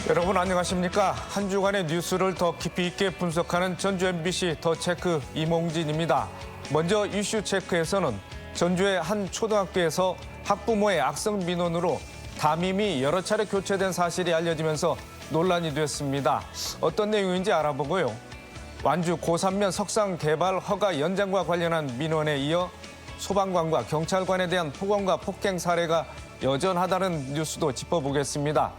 여러분 안녕하십니까? 한 주간의 뉴스를 더 깊이 있게 분석하는 전주 MBC 더 체크 이몽진입니다. 먼저 이슈 체크에서는 전주의 한 초등학교에서 학부모의 악성 민원으로 담임이 여러 차례 교체된 사실이 알려지면서 논란이 됐습니다. 어떤 내용인지 알아보고요. 완주 고3면 석상 개발 허가 연장과 관련한 민원에 이어 소방관과 경찰관에 대한 폭언과 폭행 사례가 여전하다는 뉴스도 짚어보겠습니다.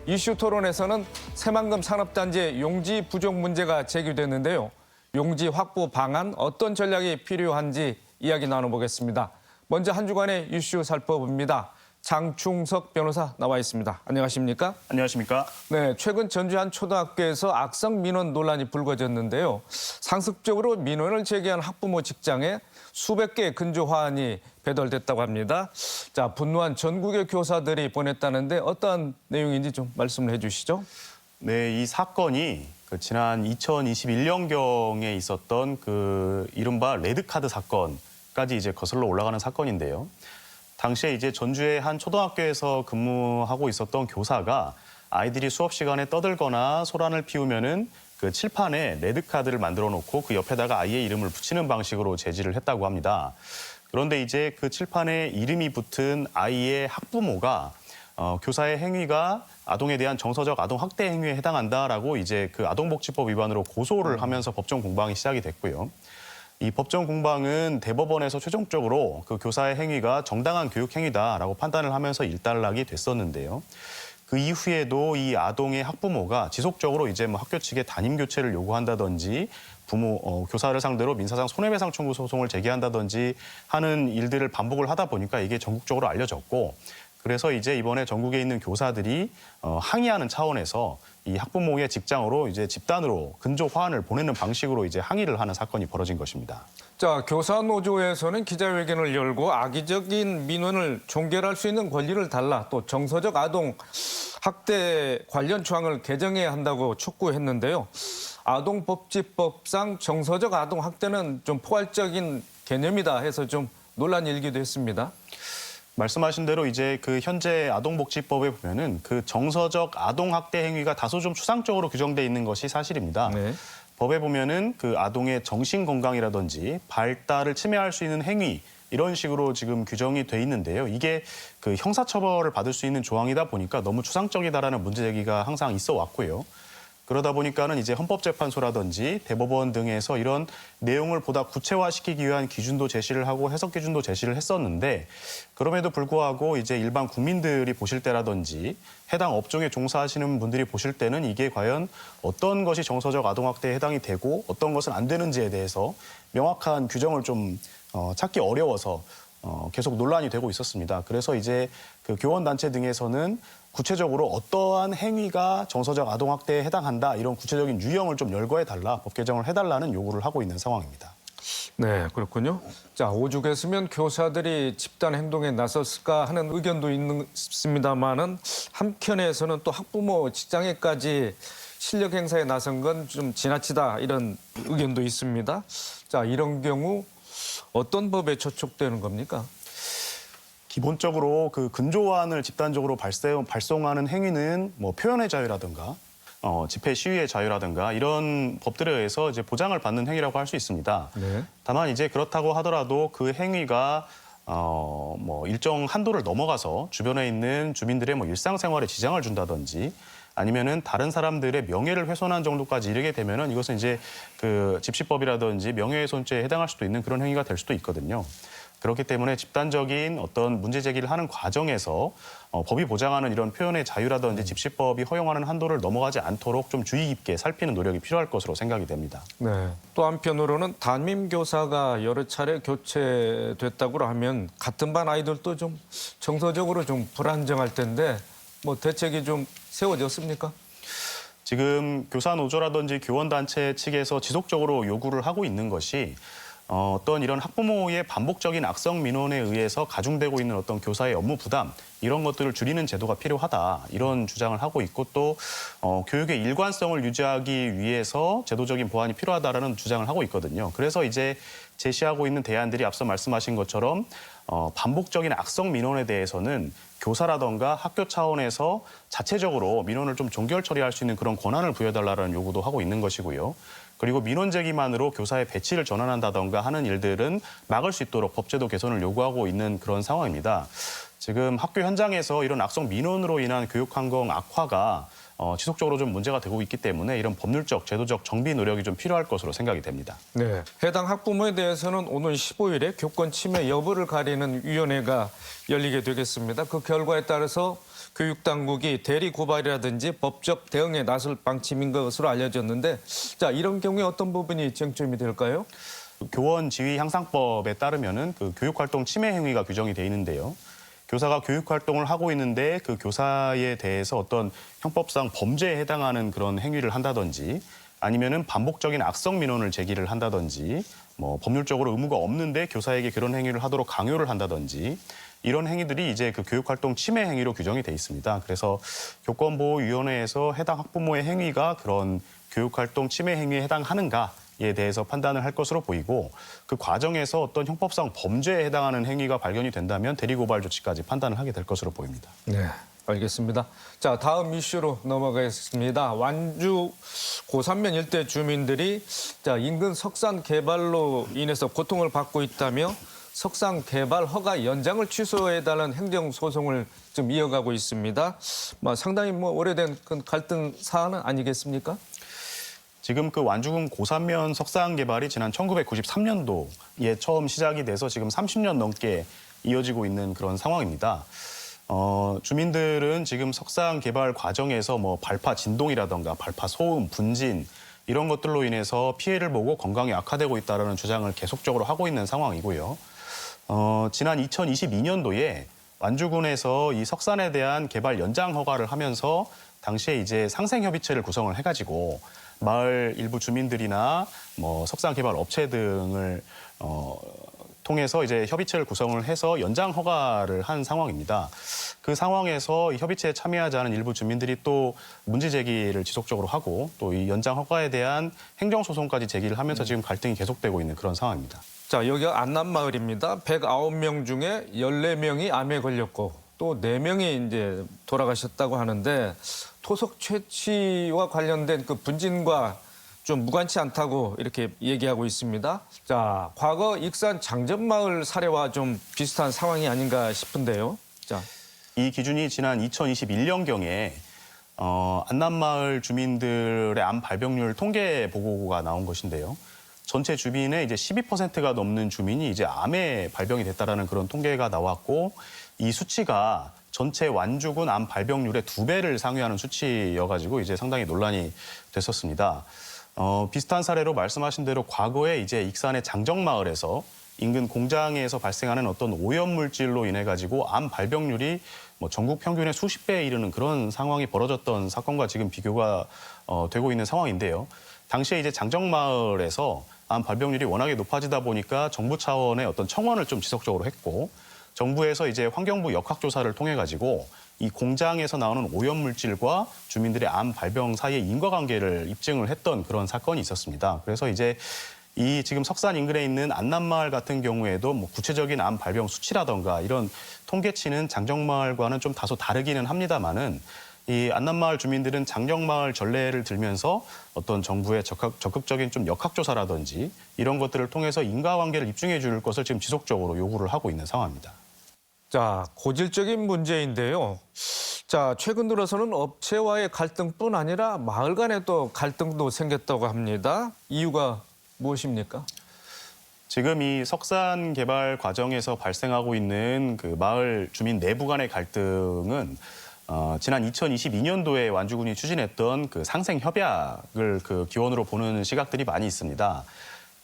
이슈 토론에서는 새만금 산업단지의 용지 부족 문제가 제기됐는데요. 용지 확보 방안 어떤 전략이 필요한지 이야기 나눠보겠습니다. 먼저 한 주간의 이슈 살펴봅니다. 장충석 변호사 나와 있습니다. 안녕하십니까? 안녕하십니까? 네, 최근 전주 한 초등학교에서 악성 민원 논란이 불거졌는데요. 상습적으로 민원을 제기한 학부모 직장에 수백 개의 근조 화환이 배달됐다고 합니다. 자, 분노한 전국의 교사들이 보냈다는데 어떠한 내용인지 좀 말씀을 해주시죠. 네, 이 사건이 지난 2021년경에 있었던 이른바 레드카드 사건까지 이제 거슬러 올라가는 사건인데요. 당시에 이제 전주의 한 초등학교에서 근무하고 있었던 교사가 아이들이 수업 시간에 떠들거나 소란을 피우면은 그 칠판에 레드카드를 만들어 놓고 그 옆에다가 아이의 이름을 붙이는 방식으로 제지를 했다고 합니다. 그런데 이제 그 칠판에 이름이 붙은 아이의 학부모가 교사의 행위가 아동에 대한 정서적 아동 학대 행위에 해당한다라고 이제 그 아동복지법 위반으로 고소를 하면서 법정 공방이 시작이 됐고요. 이 법정 공방은 대법원에서 최종적으로 그 교사의 행위가 정당한 교육 행위다라고 판단을 하면서 일단락이 됐었는데요. 그 이후에도 이 아동의 학부모가 지속적으로 이제 뭐 학교 측에 담임 교체를 요구한다든지 교사를 상대로 민사상 손해배상 청구 소송을 제기한다든지 하는 일들을 반복을 하다 보니까 이게 전국적으로 알려졌고, 그래서 이제 이번에 전국에 있는 교사들이 항의하는 차원에서 이 학부모의 직장으로 이제 집단으로 근조 화환을 보내는 방식으로 이제 항의를 하는 사건이 벌어진 것입니다. 자, 교사노조에서는 기자회견을 열고 악의적인 민원을 종결할 수 있는 권리를 달라 또 정서적 아동 학대 관련 조항을 개정해야 한다고 촉구했는데요. 아동복지법상 정서적 아동 학대는 좀 포괄적인 개념이다 해서 좀 논란이 일기도 했습니다. 말씀하신 대로 이제 그 현재 아동복지법에 보면은 그 정서적 아동학대 행위가 다소 좀 추상적으로 규정돼 있는 것이 사실입니다. 네. 법에 보면은 그 아동의 정신 건강이라든지 발달을 침해할 수 있는 행위 이런 식으로 지금 규정이 돼 있는데요. 이게 그 형사처벌을 받을 수 있는 조항이다 보니까 너무 추상적이다라는 문제 제기가 항상 있어 왔고요. 그러다 보니까는 이제 헌법재판소라든지 대법원 등에서 이런 내용을 보다 구체화시키기 위한 기준도 제시를 하고 해석 기준도 제시를 했었는데, 그럼에도 불구하고 이제 일반 국민들이 보실 때라든지 해당 업종에 종사하시는 분들이 보실 때는 이게 과연 어떤 것이 정서적 아동학대에 해당이 되고 어떤 것은 안 되는지에 대해서 명확한 규정을 좀 찾기 어려워서 계속 논란이 되고 있었습니다. 그래서 이제 그 교원단체 등에서는 구체적으로 어떠한 행위가 정서적 아동학대에 해당한다 이런 구체적인 유형을 좀 열거해달라, 법 개정을 해달라는 요구를 하고 있는 상황입니다. 네, 그렇군요. 자, 오죽했으면 교사들이 집단 행동에 나섰을까 하는 의견도 있습니다만은 한편에서는 또 학부모 직장에까지 실력 행사에 나선 건 좀 지나치다 이런 의견도 있습니다. 자, 이런 경우 어떤 법에 저촉되는 겁니까? 기본적으로 그 근조안을 집단적으로 발송하는 행위는 뭐 표현의 자유라든가 집회 시위의 자유라든가 이런 법들에 의해서 이제 보장을 받는 행위라고 할 수 있습니다. 네. 다만 이제 그렇다고 하더라도 그 행위가 뭐 일정 한도를 넘어가서 주변에 있는 주민들의 뭐 일상생활에 지장을 준다든지 아니면은 다른 사람들의 명예를 훼손한 정도까지 이르게 되면은 이것은 이제 그 집시법이라든지 명예훼손죄에 해당할 수도 있는 그런 행위가 될 수도 있거든요. 그렇기 때문에 집단적인 어떤 문제 제기를 하는 과정에서 법이 보장하는 이런 표현의 자유라든지 집시법이 허용하는 한도를 넘어가지 않도록 좀 주의 깊게 살피는 노력이 필요할 것으로 생각이 됩니다. 네. 또 한편으로는 담임 교사가 여러 차례 교체됐다고 하면 같은 반 아이들도 좀 정서적으로 좀 불안정할 텐데 뭐 대책이 좀 세워졌습니까? 지금 교사노조라든지 교원단체 측에서 지속적으로 요구를 하고 있는 것이 어떤 이런 학부모의 반복적인 악성 민원에 의해서 가중되고 있는 어떤 교사의 업무 부담 이런 것들을 줄이는 제도가 필요하다 이런 주장을 하고 있고 또 교육의 일관성을 유지하기 위해서 제도적인 보완이 필요하다라는 주장을 하고 있거든요. 그래서 이제 제시하고 있는 대안들이 앞서 말씀하신 것처럼 반복적인 악성 민원에 대해서는 교사라던가 학교 차원에서 자체적으로 민원을 좀 종결 처리할 수 있는 그런 권한을 부여해달라는 요구도 하고 있는 것이고요. 그리고 민원 제기만으로 교사의 배치를 전환한다던가 하는 일들은 막을 수 있도록 법제도 개선을 요구하고 있는 그런 상황입니다. 지금 학교 현장에서 이런 악성 민원으로 인한 교육 환경 악화가 지속적으로 좀 문제가 되고 있기 때문에 이런 법률적, 제도적 정비 노력이 좀 필요할 것으로 생각이 됩니다. 네. 해당 학부모에 대해서는 오는 15일에 교권 침해 여부를 가리는 위원회가 열리게 되겠습니다. 그 결과에 따라서 교육당국이 대리 고발이라든지 법적 대응에 나설 방침인 것으로 알려졌는데, 자, 이런 경우에 어떤 부분이 쟁점이 될까요? 교원 지위 향상법에 따르면은 그 교육활동 침해 행위가 규정이 돼 있는데요. 교사가 교육활동을 하고 있는데 그 교사에 대해서 어떤 형법상 범죄에 해당하는 그런 행위를 한다든지 아니면은 반복적인 악성 민원을 제기를 한다든지 뭐 법률적으로 의무가 없는데 교사에게 그런 행위를 하도록 강요를 한다든지 이런 행위들이 이제 그 교육활동 침해 행위로 규정이 돼 있습니다. 그래서 교권보호위원회에서 해당 학부모의 행위가 그런 교육활동 침해 행위에 해당하는가에 대해서 판단을 할 것으로 보이고 그 과정에서 어떤 형법상 범죄에 해당하는 행위가 발견이 된다면 대리고발 조치까지 판단을 하게 될 것으로 보입니다. 네, 알겠습니다. 자, 다음 이슈로 넘어가겠습니다. 완주 고산면 일대 주민들이 인근 석산 개발로 인해서 고통을 받고 있다며 석산 개발 허가 연장을 취소해달라는 행정 소송을 지금 이어가고 있습니다. 상당히 오래된 갈등 사안은 아니겠습니까? 지금 그 완주군 고산면 석산 개발이 지난 1993년도에 처음 시작이 돼서 지금 30년 넘게 이어지고 있는 그런 상황입니다. 주민들은 지금 석산 개발 과정에서 발파 진동이라던가 발파 소음, 분진 이런 것들로 인해서 피해를 보고 건강이 악화되고 있다는 주장을 계속적으로 하고 있는 상황이고요. 지난 2022년도에 완주군에서 이 석산에 대한 개발 연장 허가를 하면서 당시에 이제 상생협의체를 구성을 해가지고 마을 일부 주민들이나 석산 개발 업체 등을 통해서 이제 협의체를 구성을 해서 연장 허가를 한 상황입니다. 그 상황에서 이 협의체에 참여하지 않은 일부 주민들이 또 문제 제기를 지속적으로 하고 또 이 연장 허가에 대한 행정소송까지 제기를 하면서 지금 갈등이 계속되고 있는 그런 상황입니다. 자, 여기가 안남마을입니다. 109명 중에 14명이 암에 걸렸고 또 4명이 이제 돌아가셨다고 하는데 토속 채취와 관련된 그 분진과 좀 무관치 않다고 이렇게 얘기하고 있습니다. 자, 과거 익산 장전마을 사례와 좀 비슷한 상황이 아닌가 싶은데요. 자, 이 기준이 지난 2021년경에 안남마을 주민들의 암 발병률 통계 보고가 나온 것인데요. 전체 주민의 이제 12%가 넘는 주민이 이제 암에 발병이 됐다라는 그런 통계가 나왔고 이 수치가 전체 완주군 암 발병률의 2배를 상회하는 수치여가지고 이제 상당히 논란이 됐었습니다. 비슷한 사례로 말씀하신 대로 과거에 이제 익산의 장정마을에서 인근 공장에서 발생하는 어떤 오염 물질로 인해 가지고 암 발병률이 전국 평균의 수십 배에 이르는 그런 상황이 벌어졌던 사건과 지금 비교가 되고 있는 상황인데요. 당시에 이제 장정마을에서 암 발병률이 워낙에 높아지다 보니까 정부 차원의 어떤 청원을 좀 지속적으로 했고 정부에서 이제 환경부 역학조사를 통해 가지고 이 공장에서 나오는 오염 물질과 주민들의 암 발병 사이의 인과관계를 입증을 했던 그런 사건이 있었습니다. 그래서 이제 이 지금 석산 인근에 있는 안남마을 같은 경우에도 구체적인 암 발병 수치라던가 이런 통계치는 장정마을과는 좀 다소 다르기는 합니다만은 이 안남마을 주민들은 장정마을 전례를 들면서 어떤 정부의 적극적인 좀 역학조사라든지 이런 것들을 통해서 인과관계를 입증해 줄 것을 지금 지속적으로 요구를 하고 있는 상황입니다. 자, 고질적인 문제인데요. 자, 최근 들어서는 업체와의 갈등뿐 아니라 마을 간에 또 갈등도 생겼다고 합니다. 이유가 무엇입니까? 지금 이 석산 개발 과정에서 발생하고 있는 그 마을 주민 내부 간의 갈등은 지난 2022년도에 완주군이 추진했던 그 상생협약을 그 기원으로 보는 시각들이 많이 있습니다.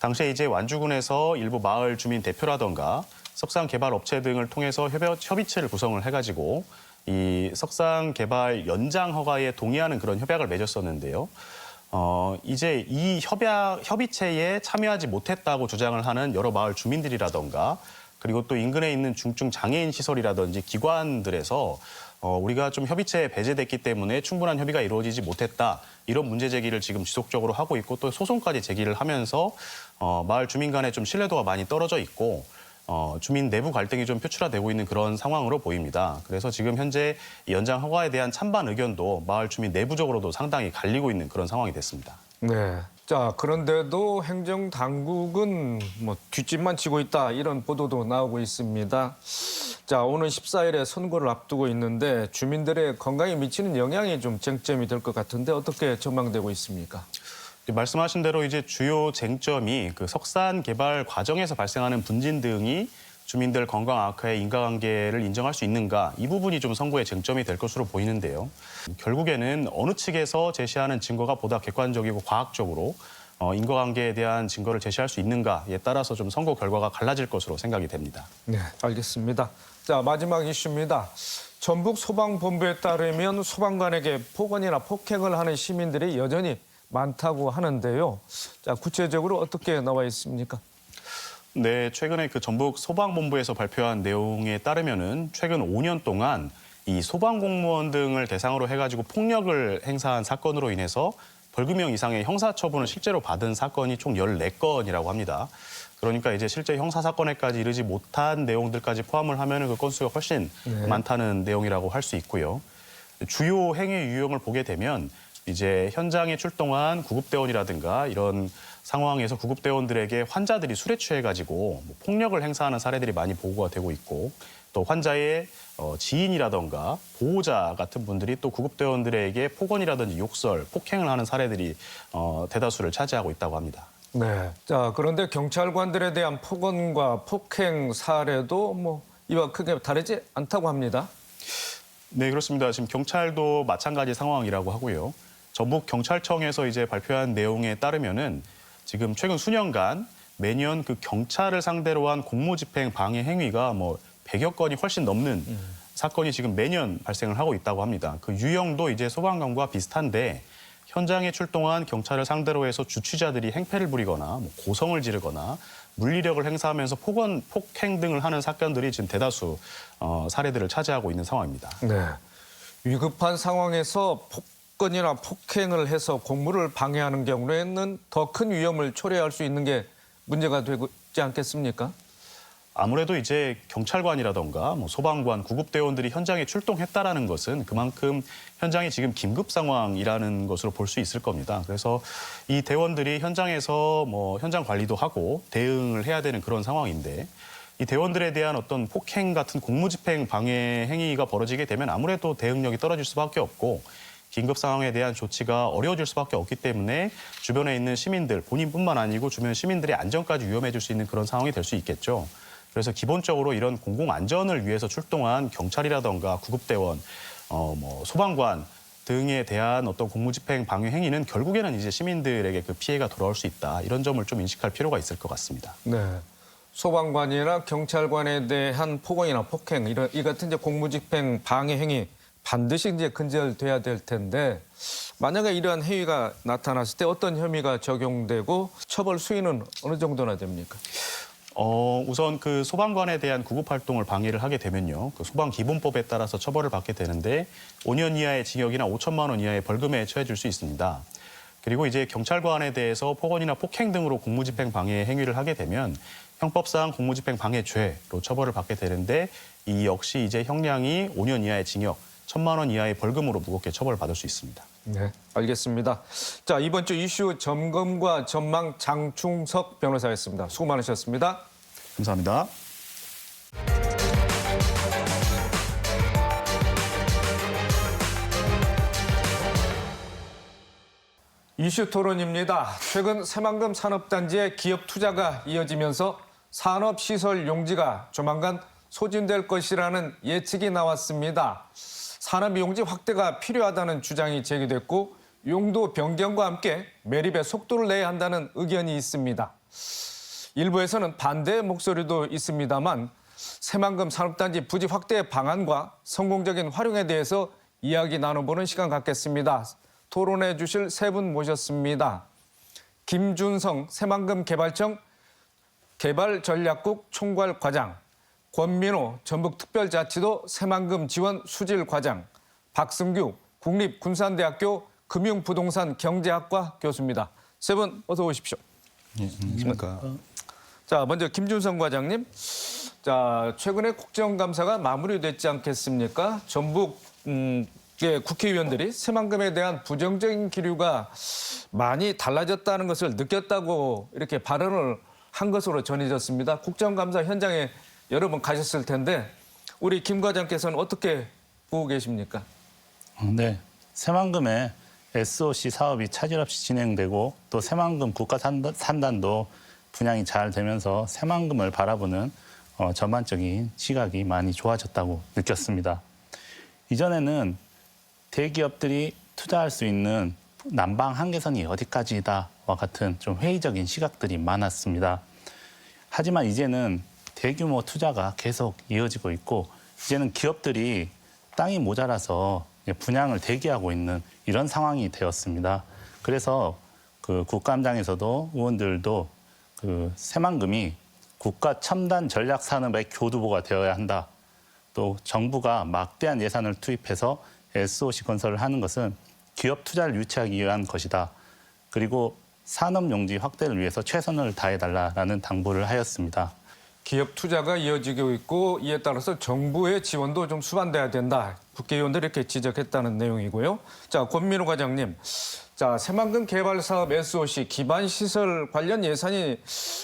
당시에 이제 완주군에서 일부 마을 주민 대표라던가 석산 개발 업체 등을 통해서 협의체를 구성을 해가지고 이 석산 개발 연장 허가에 동의하는 그런 협약을 맺었었는데요. 이제 이 협의체에 참여하지 못했다고 주장을 하는 여러 마을 주민들이라던가 그리고 또 인근에 있는 중증 장애인 시설이라든지 기관들에서 우리가 좀 협의체에 배제됐기 때문에 충분한 협의가 이루어지지 못했다. 이런 문제 제기를 지금 지속적으로 하고 있고 또 소송까지 제기를 하면서 마을 주민 간에 좀 신뢰도가 많이 떨어져 있고 주민 내부 갈등이 좀 표출화되고 있는 그런 상황으로 보입니다. 그래서 지금 현재 연장 허가에 대한 찬반 의견도 마을 주민 내부적으로도 상당히 갈리고 있는 그런 상황이 됐습니다. 네. 자, 그런데도 행정당국은 뭐 뒷짐만 지고 있다 이런 보도도 나오고 있습니다. 자, 오는 14일에 선거를 앞두고 있는데 주민들의 건강에 미치는 영향이 좀 쟁점이 될 것 같은데 어떻게 전망되고 있습니까? 말씀하신 대로 이제 주요 쟁점이 그 석산 개발 과정에서 발생하는 분진 등이 주민들 건강 악화의 인과관계를 인정할 수 있는가 이 부분이 좀 선거의 쟁점이 될 것으로 보이는데요. 결국에는 어느 측에서 제시하는 증거가 보다 객관적이고 과학적으로 인과관계에 대한 증거를 제시할 수 있는가에 따라서 좀 선거 결과가 갈라질 것으로 생각이 됩니다. 네, 알겠습니다. 자, 마지막 이슈입니다. 전북 소방본부에 따르면 소방관에게 폭언이나 폭행을 하는 시민들이 여전히 많다고 하는데요. 자, 구체적으로 어떻게 나와 있습니까? 네, 최근에 그 전북 소방본부에서 발표한 내용에 따르면은 최근 5년 동안 이 소방 공무원 등을 대상으로 해가지고 폭력을 행사한 사건으로 인해서 벌금형 이상의 형사처분을 실제로 받은 사건이 총 14건이라고 합니다. 그러니까 이제 실제 형사 사건에까지 이르지 못한 내용들까지 포함을 하면은 그 건수가 훨씬 많다는 내용이라고 할 수 있고요. 주요 행위 유형을 보게 되면 이제 현장에 출동한 구급대원이라든가 이런 상황에서 구급대원들에게 환자들이 술에 취해가지고 폭력을 행사하는 사례들이 많이 보고가 되고 있고 또 환자의 지인이라든가 보호자 같은 분들이 또 구급대원들에게 폭언이라든지 욕설, 폭행을 하는 사례들이 대다수를 차지하고 있다고 합니다. 네. 자, 그런데 경찰관들에 대한 폭언과 폭행 사례도 뭐 이와 크게 다르지 않다고 합니다. 네, 그렇습니다. 지금 경찰도 마찬가지 상황이라고 하고요. 전북 경찰청에서 이제 발표한 내용에 따르면은 지금 최근 수년간 매년 그 경찰을 상대로 한 공무집행 방해 행위가 뭐 100여 건이 훨씬 넘는 사건이 지금 매년 발생을 하고 있다고 합니다. 그 유형도 이제 소방관과 비슷한데 현장에 출동한 경찰을 상대로 해서 주취자들이 행패를 부리거나 뭐 고성을 지르거나 물리력을 행사하면서 폭언, 폭행 등을 하는 사건들이 지금 대다수 사례들을 차지하고 있는 상황입니다. 네. 위급한 상황에서 폭언이나 폭행을 해서 공무를 방해하는 경우에는 더 큰 위험을 초래할 수 있는 게 문제가 되지 않겠습니까? 아무래도 이제 경찰관이라던가 뭐 소방관, 구급대원들이 현장에 출동했다라는 것은 그만큼 현장이 지금 긴급 상황이라는 것으로 볼 수 있을 겁니다. 그래서 이 대원들이 현장에서 뭐 현장 관리도 하고 대응을 해야 되는 그런 상황인데 이 대원들에 대한 어떤 폭행 같은 공무집행 방해 행위가 벌어지게 되면 아무래도 대응력이 떨어질 수밖에 없고 긴급 상황에 대한 조치가 어려워질 수밖에 없기 때문에 주변에 있는 시민들, 본인뿐만 아니고 주변 시민들의 안전까지 위험해질 수 있는 그런 상황이 될 수 있겠죠. 그래서 기본적으로 이런 공공 안전을 위해서 출동한 경찰이라던가 구급대원, 뭐 소방관 등에 대한 어떤 공무집행 방해 행위는 결국에는 이제 시민들에게 그 피해가 돌아올 수 있다. 이런 점을 좀 인식할 필요가 있을 것 같습니다. 네. 소방관이나 경찰관에 대한 폭언이나 폭행 이 같은 이제 공무집행 방해 행위 반드시 이제 근절돼야 될 텐데 만약에 이러한 행위가 나타났을 때 어떤 혐의가 적용되고 처벌 수위는 어느 정도나 됩니까? 우선 그 소방관에 대한 구급 활동을 방해를 하게 되면요. 그 소방기본법에 따라서 처벌을 받게 되는데 5년 이하의 징역이나 5천만 원 이하의 벌금에 처해질 수 있습니다. 그리고 이제 경찰관에 대해서 폭언이나 폭행 등으로 공무집행 방해 행위를 하게 되면 형법상 공무집행 방해죄로 처벌을 받게 되는데 이 역시 이제 형량이 5년 이하의 징역, 1천만 원 이하의 벌금으로 무겁게 처벌을 받을 수 있습니다. 네, 알겠습니다. 자, 이번 주 이슈 점검과 전망 장충석 변호사였습니다. 수고 많으셨습니다. 감사합니다. 이슈 토론입니다. 최근 새만금 산업단지의 기업 투자가 이어지면서 산업시설 용지가 조만간 소진될 것이라는 예측이 나왔습니다. 산업용지 확대가 필요하다는 주장이 제기됐고 용도 변경과 함께 매립에 속도를 내야 한다는 의견이 있습니다. 일부에서는 반대의 목소리도 있습니다만 새만금 산업단지 부지 확대 방안과 성공적인 활용에 대해서 이야기 나눠보는 시간 갖겠습니다. 토론해 주실 세 분 모셨습니다. 김준성 새만금 개발청 개발전략국 총괄과장, 권민호 전북특별자치도 새만금 지원 수질과장, 박승규 국립군산대학교 금융부동산 경제학과 교수입니다. 세 분 어서 오십시오. 안녕하십니까. 자, 먼저 김준성 과장님. 자, 최근에 국정감사가 마무리됐지 않겠습니까? 전북 국회의원들이 새만금에 대한 부정적인 기류가 많이 달라졌다는 것을 느꼈다고 이렇게 발언을 한 것으로 전해졌습니다. 국정감사 현장에 여러 번 가셨을 텐데 우리 김 과장께서는 어떻게 보고 계십니까? 네, 새만금의 SOC 사업이 차질 없이 진행되고 또 새만금 국가 산단도 분양이 잘 되면서 새만금을 바라보는 전반적인 시각이 많이 좋아졌다고 느꼈습니다. 이전에는 대기업들이 투자할 수 있는 난방 한계선이 어디까지다와 같은 좀 회의적인 시각들이 많았습니다. 하지만 이제는 대규모 투자가 계속 이어지고 있고 이제는 기업들이 땅이 모자라서 분양을 대기하고 있는 이런 상황이 되었습니다. 그래서 그 국감장에서도 의원들도 그 새만금이 국가 첨단 전략 산업의 교두보가 되어야 한다. 또 정부가 막대한 예산을 투입해서 SOC 건설을 하는 것은 기업 투자를 유치하기 위한 것이다. 그리고 산업 용지 확대를 위해서 최선을 다해달라라는 당부를 하였습니다. 기업 투자가 이어지고 있고 이에 따라서 정부의 지원도 좀 수반돼야 된다. 국회의원들이 이렇게 지적했다는 내용이고요. 자, 권민우 과장님. 자, 새만금 개발 사업 SOC 기반 시설 관련 예산이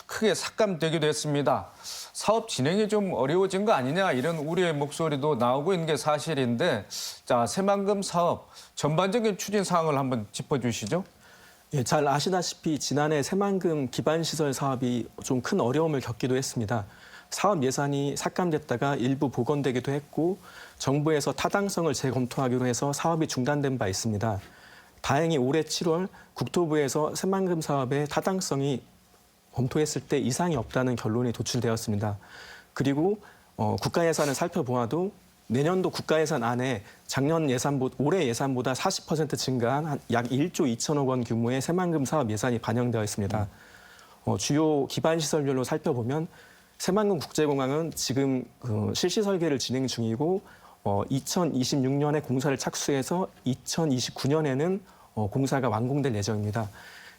크게 삭감되기도 했습니다. 사업 진행이 좀 어려워진 거 아니냐 이런 우려의 목소리도 나오고 있는 게 사실인데 자, 새만금 사업 전반적인 추진 사항을 한번 짚어주시죠. 예, 잘 아시다시피 지난해 새만금 기반시설 사업이 좀 큰 어려움을 겪기도 했습니다. 사업 예산이 삭감됐다가 일부 복원되기도 했고 정부에서 타당성을 재검토하기로 해서 사업이 중단된 바 있습니다. 다행히 올해 7월 국토부에서 새만금 사업의 타당성이 검토했을 때 이상이 없다는 결론이 도출되었습니다. 그리고 국가 예산을 살펴보아도 내년도 국가 예산 안에 올해 예산보다 40% 증가한 약 1조 2천억 원 규모의 새만금 사업 예산이 반영되어 있습니다. 주요 기반 시설별로 살펴보면 새만금 국제공항은 지금 실시 설계를 진행 중이고 2026년에 공사를 착수해서 2029년에는 공사가 완공될 예정입니다.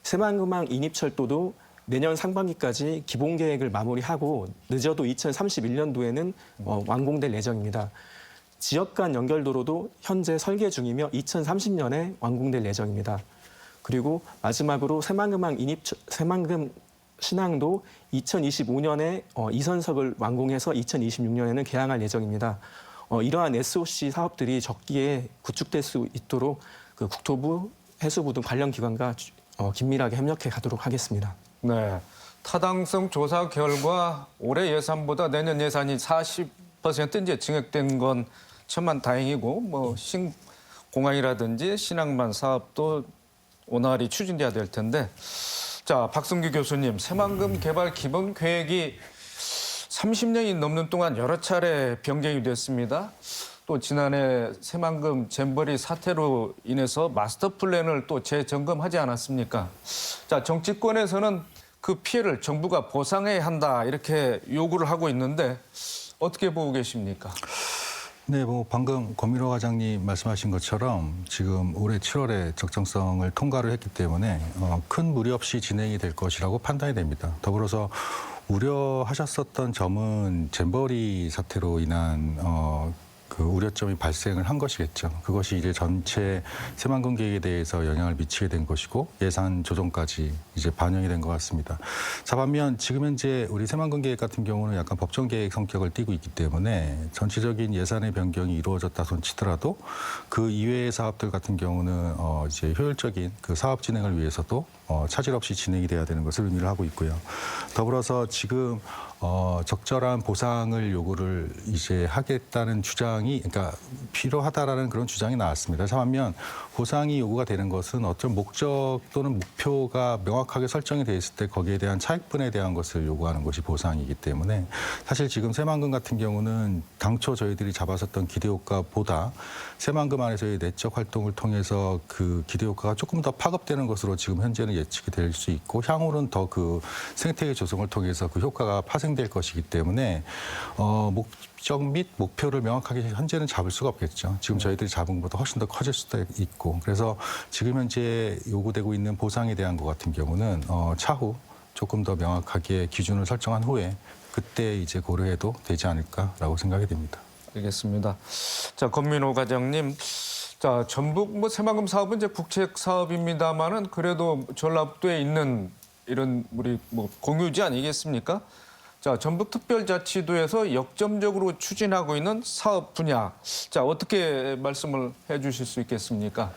새만금항 인입철도도 내년 상반기까지 기본 계획을 마무리하고 늦어도 2031년도에는 완공될 예정입니다. 지역 간 연결도로도 현재 설계 중이며 2030년에 완공될 예정입니다. 그리고 마지막으로 새만금 신항도 2025년에 2선석을 완공해서 2026년에는 개항할 예정입니다. 이러한 SOC 사업들이 적기에 구축될 수 있도록 그 국토부, 해수부 등 관련 기관과 긴밀하게 협력해 가도록 하겠습니다. 네, 타당성 조사 결과 올해 예산보다 내년 예산이 40% 이제 증액된 건 천만 다행이고 뭐 신공항이라든지 신항만 사업도 원활히 추진돼야 될 텐데 자, 박승규 교수님, 새만금 개발 기본 계획이 30년이 넘는 동안 여러 차례 변경이 됐습니다. 또 지난해 새만금 잼버리 사태로 인해서 마스터 플랜을 또 재점검하지 않았습니까? 자, 정치권에서는 그 피해를 정부가 보상해야 한다 이렇게 요구를 하고 있는데 어떻게 보고 계십니까? 네, 뭐 방금 권민호 과장님 말씀하신 것처럼 지금 올해 7월에 적정성을 통과를 했기 때문에 큰 무리 없이 진행이 될 것이라고 판단이 됩니다. 더불어서 우려하셨었던 점은 잼버리 사태로 인한 그 우려점이 발생을 한 것이겠죠. 그것이 이제 전체 새만금 계획에 대해서 영향을 미치게 된 것이고 예산 조정까지 이제 반영이 된 것 같습니다. 자, 반면 지금 현재 우리 새만금 계획 같은 경우는 약간 법정 계획 성격을 띠고 있기 때문에 전체적인 예산의 변경이 이루어졌다 손치더라도 그 이외의 사업들 같은 경우는 이제 효율적인 그 사업 진행을 위해서도 차질 없이 진행이 돼야 되는 것을 의미를 하고 있고요. 더불어서 지금 적절한 보상을 요구를 이제 하겠다는 주장이, 그러니까 필요하다라는 그런 주장이 나왔습니다. 반면 보상이 요구가 되는 것은 어떤 목적 또는 목표가 명확하게 설정이 돼 있을 때 거기에 대한 차익분에 대한 것을 요구하는 것이 보상이기 때문에 사실 지금 새만금 같은 경우는 당초 저희들이 잡았었던 기대효과보다 새만금 안에서의 내적 활동을 통해서 그 기대효과가 조금 더 파급되는 것으로 지금 현재는 예측이 될 수 있고 향후는 더 그 생태계 조성을 통해서 그 효과가 파생될 것이기 때문에 목적 및 목표를 명확하게 현재는 잡을 수가 없겠죠. 지금 저희들이 잡은 것보다 훨씬 더 커질 수도 있고 그래서 지금 현재 요구되고 있는 보상에 대한 것 같은 경우는 차후 조금 더 명확하게 기준을 설정한 후에 그때 이제 고려해도 되지 않을까라고 생각이 됩니다. 알겠습니다. 자, 권민호 과장님. 자, 전북 새만금 사업은 이제 국책 사업입니다만은 그래도 전라북도에 있는 이런 우리 공유지 아니겠습니까? 자, 전북특별자치도에서 역점적으로 추진하고 있는 사업 분야. 자, 어떻게 말씀을 해 주실 수 있겠습니까?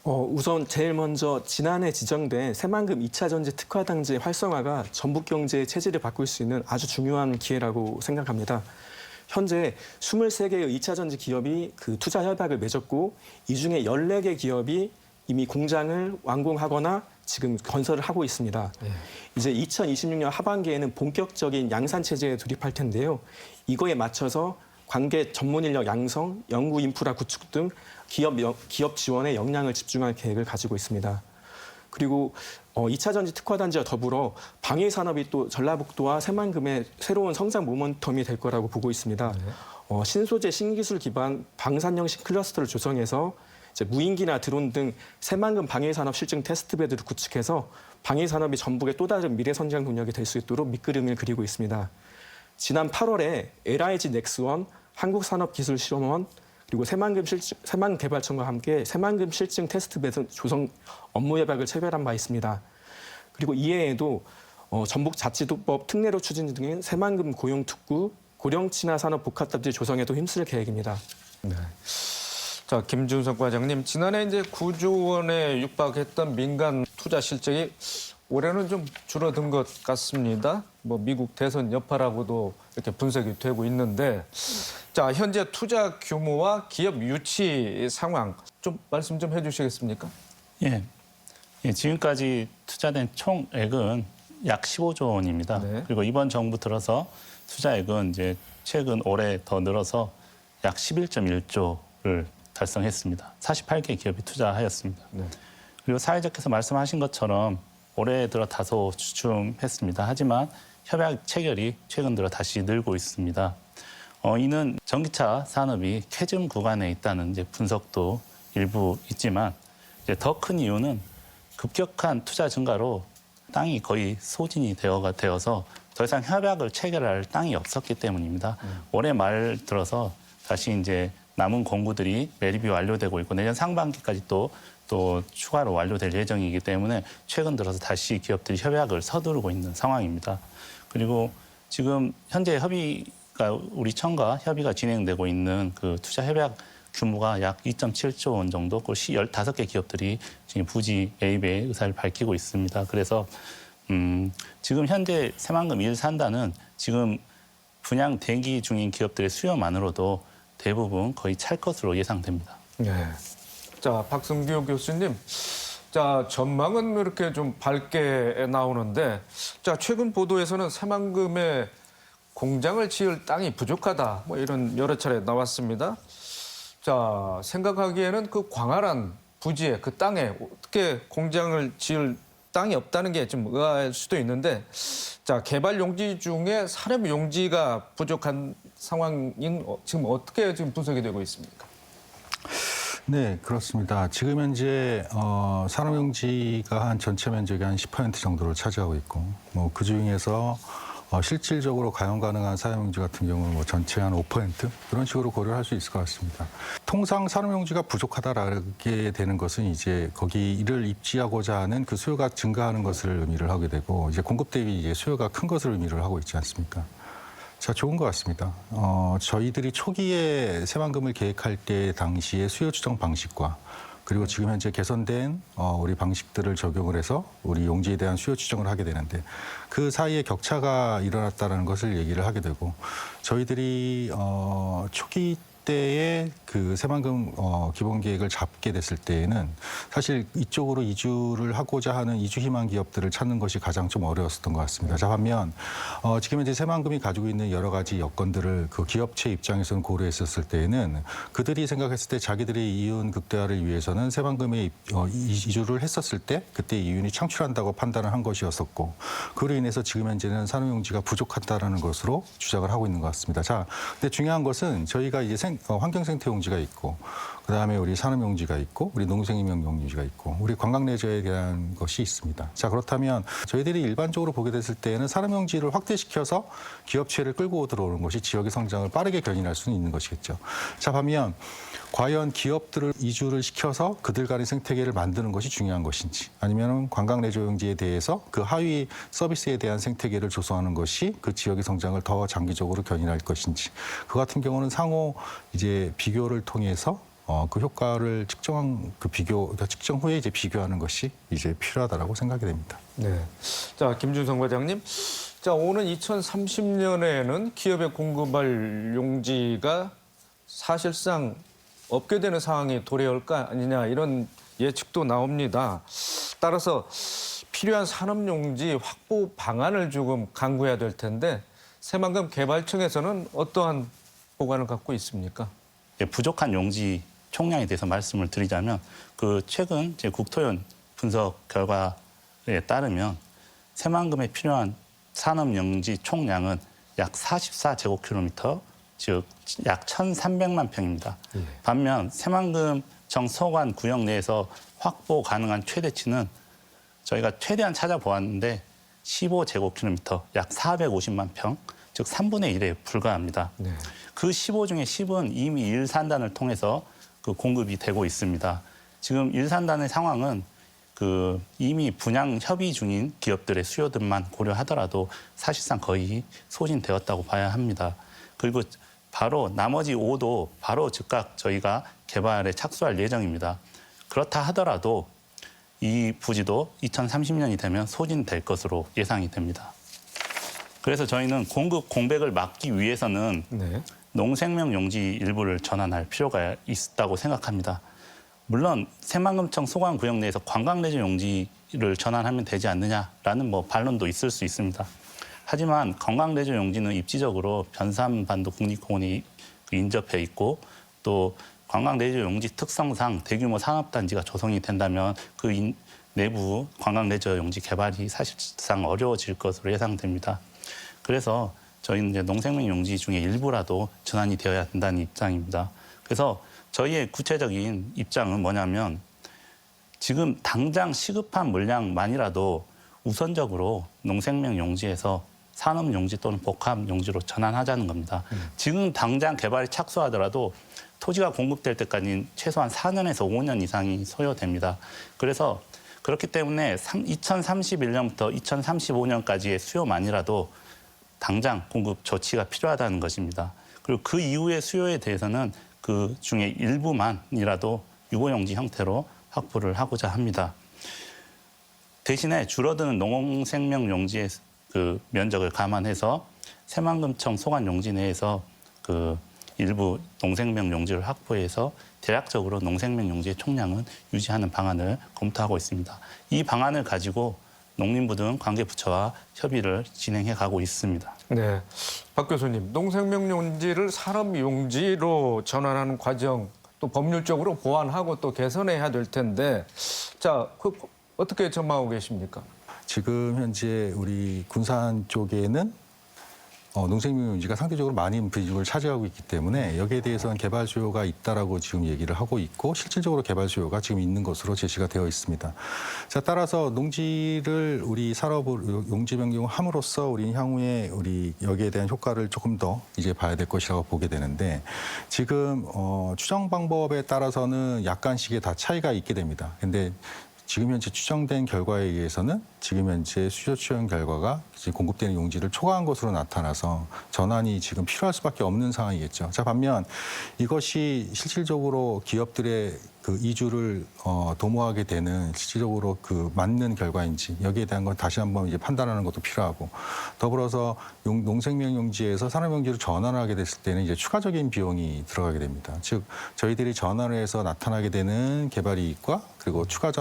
우선 제일 먼저 지난해 지정된 새만금 2차 전지 특화 단지 활성화가 전북 경제의 체질을 바꿀 수 있는 아주 중요한 기회라고 생각합니다. 현재 23개의 2차 전지 기업이 그 투자 협약을 맺었고 이 중에 14개 기업이 이미 공장을 완공하거나 지금 건설을 하고 있습니다. 이제 2026년 하반기에는 본격적인 양산 체제에 돌입할 텐데요. 이거에 맞춰서 관계 전문 인력 양성, 연구 인프라 구축 등 기업 지원에 역량을 집중할 계획을 가지고 있습니다. 그리고 2차 전지 특화 단지와 더불어 방해 산업이 또 전라북도와 새만금의 새로운 성장 모멘텀이 될 거라고 보고 있습니다. 신소재 신기술 기반 방산 형식 클러스터를 조성해서 이제 무인기나 드론 등 새만금 방해 산업 실증 테스트베드를 구축해서 방해 산업이 전북의 또 다른 미래 성장 동력이 될 수 있도록 밑그림을 그리고 있습니다. 지난 8월에 LIG 넥스원, 한국산업기술실험원 그리고 새만금개발청과 함께 새만금 실증 테스트베드 조성 업무 협약을 체결한 바 있습니다. 그리고 이외에도 전북자치도법 특례로 추진 중인 새만금 고용특구, 고령친화 산업 복합단지 조성에도 힘쓸 계획입니다. 네. 자, 김준석 과장님, 지난해 이제 9조 원에 육박했던 민간 투자 실적이 올해는 좀 줄어든 것 같습니다. 미국 대선 여파라고도 이렇게 분석이 되고 있는데, 자, 현재 투자 규모와 기업 유치 상황 좀 말씀 좀 해주시겠습니까? 예, 지금까지 투자된 총액은 약 15조 원입니다. 네. 그리고 이번 정부 들어서 투자액은 이제 최근 올해 더 늘어서 약 11.1조를 달성했습니다. 48개 기업이 투자하였습니다. 네. 그리고 사회자께서 말씀하신 것처럼 올해 들어 다소 주춤했습니다. 하지만 협약 체결이 최근 들어 다시 늘고 있습니다. 이는 전기차 산업이 캐즘 구간에 있다는 이제 분석도 일부 있지만 더 큰 이유는 급격한 투자 증가로 땅이 거의 소진이 되어서 더 이상 협약을 체결할 땅이 없었기 때문입니다. 올해 말 들어서 다시 이제 남은 공구들이 매립이 완료되고 있고 내년 상반기까지 또 추가로 완료될 예정이기 때문에 최근 들어서 다시 기업들이 협약을 서두르고 있는 상황입니다. 그리고 지금 현재 우리 청과 협의가 진행되고 있는 그 투자 협약 규모가 약 2.7조 원 정도, 그 15개 기업들이 지금 부지 매입의 의사를 밝히고 있습니다. 그래서 지금 현재 새만금 1산단은 지금 분양 대기 중인 기업들의 수요만으로도 대부분 거의 찰 것으로 예상됩니다. 네. 자, 박승규 교수님. 자, 전망은 이렇게 좀 밝게 나오는데, 자, 최근 보도에서는 새만금에 공장을 지을 땅이 부족하다, 이런 여러 차례 나왔습니다. 자, 생각하기에는 그 광활한 부지에 그 땅에 어떻게 공장을 지을 땅이 없다는 게 좀 의아할 수도 있는데, 자, 개발 용지 중에 산업 용지가 부족한 상황인 지금 어떻게 지금 분석이 되고 있습니까? 네, 그렇습니다. 지금 현재 산업용지가 한 전체 면적의 한 10% 정도를 차지하고 있고, 그 중에서 실질적으로 가용 가능한 산업용지 같은 경우는 전체 한 5% 그런 식으로 고려할 수 있을 것 같습니다. 통상 산업용지가 부족하다라게 되는 것은 이제 거기 이를 입지하고자 하는 그 수요가 증가하는 것을 의미를 하게 되고 이제 공급 대비 이제 수요가 큰 것을 의미를 하고 있지 않습니까? 자, 좋은 것 같습니다. 저희들이 초기에 새만금을 계획할 때 당시의 수요 추정 방식과 그리고 지금 현재 개선된 우리 방식들을 적용을 해서 우리 용지에 대한 수요 추정을 하게 되는데 그 사이에 격차가 일어났다는 것을 얘기를 하게 되고 저희들이 초기 때에 그 새만금 기본 계획을 잡게 됐을 때에는 사실 이쪽으로 이주를 하고자 하는 이주 희망 기업들을 찾는 것이 가장 좀 어려웠었던 것 같습니다. 자, 반면 지금 현재 새만금이 가지고 있는 여러 가지 여건들을 그 기업체 입장에서는 고려했었을 때에는 그들이 생각했을 때 자기들의 이윤 극대화를 위해서는 새만금에 이주를 했었을 때 그때 이윤이 창출한다고 판단을 한 것이었었고 그로 인해서 지금 현재는 산업용지가 부족하다라는 것으로 주장을 하고 있는 것 같습니다. 자, 근데 중요한 것은 저희가 이제 환경생태용지가 있고 그다음에 우리 산업용지가 있고 우리 농생명용지가 있고 우리 관광레저에 대한 것이 있습니다. 자, 그렇다면 저희들이 일반적으로 보게 됐을 때에는 산업용지를 확대시켜서 기업체를 끌고 들어오는 것이 지역의 성장을 빠르게 견인할 수는 있는 것이겠죠. 자, 반면 과연 기업들을 이주를 시켜서 그들 간의 생태계를 만드는 것이 중요한 것인지 아니면 관광레저용지에 대해서 그 하위 서비스에 대한 생태계를 조성하는 것이 그 지역의 성장을 더 장기적으로 견인할 것인지 그 같은 경우는 상호 이제 비교를 통해서 그 효과를 측정한 그 측정 후에 이제 비교하는 것이 이제 필요하다라고 생각이 됩니다. 네. 자, 김준성 과장님. 자, 오는 2030년에는 기업에 공급할 용지가 사실상 없게 되는 상황이 도래할 거 아니냐 이런 예측도 나옵니다. 따라서 필요한 산업용지 확보 방안을 조금 강구해야 될 텐데 새만금 개발청에서는 어떠한 보관을 갖고 있습니까? 부족한 용지 총량에 대해서 말씀을 드리자면 그 최근 국토연 분석 결과에 따르면 새만금에 필요한 산업용지 총량은 약 44제곱킬로미터, 즉 약 1,300만 평입니다. 반면 새만금청 서관 구역 내에서 확보 가능한 최대치는 저희가 최대한 찾아보았는데 15제곱킬로미터, 약 450만 평, 즉 3분의 1에 불과합니다. 네. 그 15 중에 10은 이미 일산단을 통해서 그 공급이 되고 있습니다. 지금 일산단의 상황은 그 이미 분양 협의 중인 기업들의 수요들만 고려하더라도 사실상 거의 소진되었다고 봐야 합니다. 그리고 바로 나머지 5도 바로 즉각 저희가 개발에 착수할 예정입니다. 그렇다 하더라도 이 부지도 2030년이 되면 소진될 것으로 예상이 됩니다. 그래서 저희는 공급 공백을 막기 위해서는 네. 농생명 용지 일부를 전환할 필요가 있다고 생각합니다. 물론 새만금청 소관구역 내에서 관광레저 용지를 전환하면 되지 않느냐라는 반론도 있을 수 있습니다. 하지만 관광레저 용지는 입지적으로 변산반도 국립공원이 인접해 있고 또 관광레저 용지 특성상 대규모 산업단지가 조성이 된다면 그 내부 관광레저 용지 개발이 사실상 어려워질 것으로 예상됩니다. 그래서 저희는 이제 농생명 용지 중에 일부라도 전환이 되어야 된다는 입장입니다. 그래서 저희의 구체적인 입장은 뭐냐면 지금 당장 시급한 물량만이라도 우선적으로 농생명 용지에서 산업 용지 또는 복합 용지로 전환하자는 겁니다. 지금 당장 개발에 착수하더라도 토지가 공급될 때까지 최소한 4년에서 5년 이상이 소요됩니다. 그래서 그렇기 때문에 2031년부터 2035년까지의 수요만이라도 당장 공급 조치가 필요하다는 것입니다. 그리고 그 이후의 수요에 대해서는 그 중에 일부만이라도 유보용지 형태로 확보를 하고자 합니다. 대신에 줄어드는 농생명 용지의 그 면적을 감안해서 새만금청 소관 용지 내에서 그 일부 농생명 용지를 확보해서 대략적으로 농생명 용지의 총량은 유지하는 방안을 검토하고 있습니다. 이 방안을 가지고 농림부 등 관계부처와 협의를 진행해 가고 있습니다. 네. 박 교수님, 농생명 용지를 산업 용지로 전환하는 과정 또 법률적으로 보완하고 또 개선해야 될 텐데 자, 어떻게 전망하고 계십니까? 지금 현재 우리 군산 쪽에는 농생명 용지가 상대적으로 많은 비중을 차지하고 있기 때문에 여기에 대해서는 개발 수요가 있다라고 지금 얘기를 하고 있고 실질적으로 개발 수요가 지금 있는 것으로 제시가 되어 있습니다. 자, 따라서 농지를 우리 산업으로 용지 변경함으로써 우리 향후에 우리 여기에 대한 효과를 조금 더 이제 봐야 될 것이라고 보게 되는데 지금 추정 방법에 따라서는 약간씩의 다 차이가 있게 됩니다. 근데 지금 현재 추정된 결과에 의해서는 지금 현재 수요 추정 결과가 지금 공급되는 용지를 초과한 것으로 나타나서 전환이 지금 필요할 수밖에 없는 상황이겠죠. 자, 반면 이것이 실질적으로 기업들의 그 이주를 도모하게 되는 실질적으로 그 맞는 결과인지 여기에 대한 건 다시 한번 이제 판단하는 것도 필요하고 더불어서 농생명 용지에서 산업 용지로 전환하게 됐을 때는 이제 추가적인 비용이 들어가게 됩니다. 즉 저희들이 전환을 해서 나타나게 되는 개발 이익과 그리고 추가